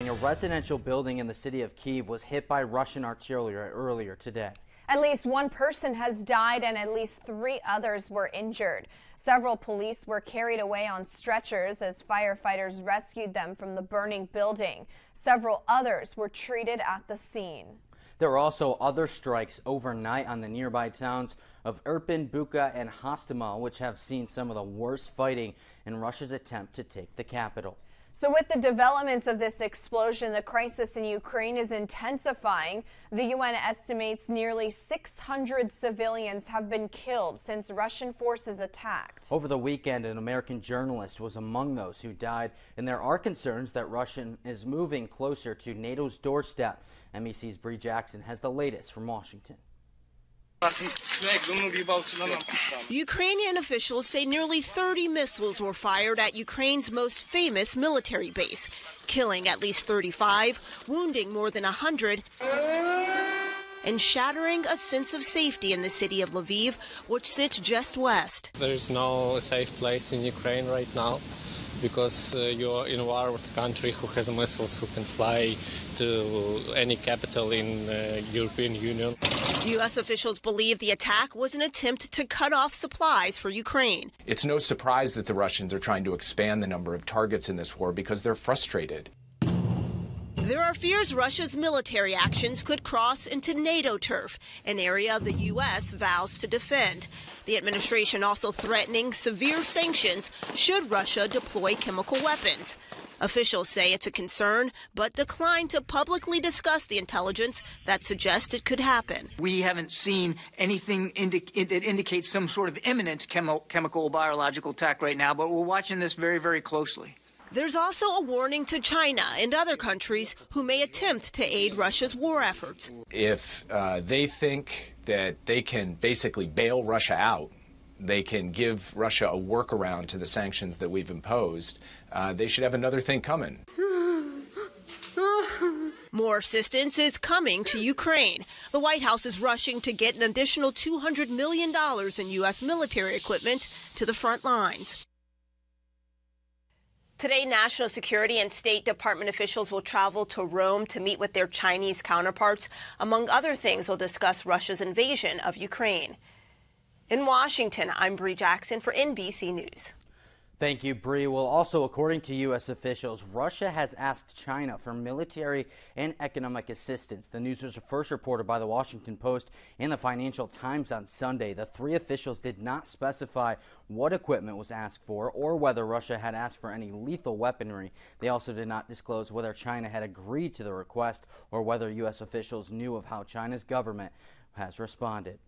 morning, a residential building in the city of Kyiv was hit by Russian artillery earlier today. At least one person has died and at least 3 others were injured. Several police were carried away on stretchers as firefighters rescued them from the burning building. Several others were treated at the scene. There were also other strikes overnight on the nearby towns of Irpin, Bucha, and Hostomel, which have seen some of the worst fighting in Russia's attempt to take the capital. So with the developments of this explosion, the crisis in Ukraine is intensifying. The UN estimates nearly 600 civilians have been killed since Russian forces attacked. Over the weekend, an American journalist was among those who died, and there are concerns that Russia is moving closer to NATO's doorstep. MEC's Bree Jackson has the latest from Washington. Ukrainian officials say nearly 30 missiles were fired at Ukraine's most famous military base, killing at least 35, wounding more than 100, and shattering a sense of safety in the city of Lviv, which sits just west. There is no safe place in Ukraine right now because you're in war with a country who has missiles who can fly to any capital in the European Union. U.S. officials believe the attack was an attempt to cut off supplies for Ukraine. It's no surprise that the Russians are trying to expand the number of targets in this war because they're frustrated. There are fears Russia's military actions could cross into NATO turf, an area the U.S. vows to defend. The administration also threatening severe sanctions should Russia deploy chemical weapons. Officials say it's a concern, but decline to publicly discuss the intelligence that suggests it could happen. We haven't seen anything that indicates some sort of imminent chemical or biological attack right now, but we're watching this very, very closely. There's also a warning to China and other countries who may attempt to aid Russia's war efforts. If they think that they can basically bail Russia out, they can give Russia a workaround to the sanctions that we've imposed, they should have another thing coming. More assistance is coming to Ukraine. The White House is rushing to get an additional $200 million in U.S. military equipment to the front lines. Today, national security and State Department officials will travel to Rome to meet with their Chinese counterparts. Among other things, they'll discuss Russia's invasion of Ukraine. In Washington, I'm Bree Jackson for NBC News. Thank you, Bree. Well, also, according to U.S. officials, Russia has asked China for military and economic assistance. The news was first reported by the Washington Post and the Financial Times on Sunday. The 3 officials did not specify what equipment was asked for or whether Russia had asked for any lethal weaponry. They also did not disclose whether China had agreed to the request or whether U.S. officials knew of how China's government has responded.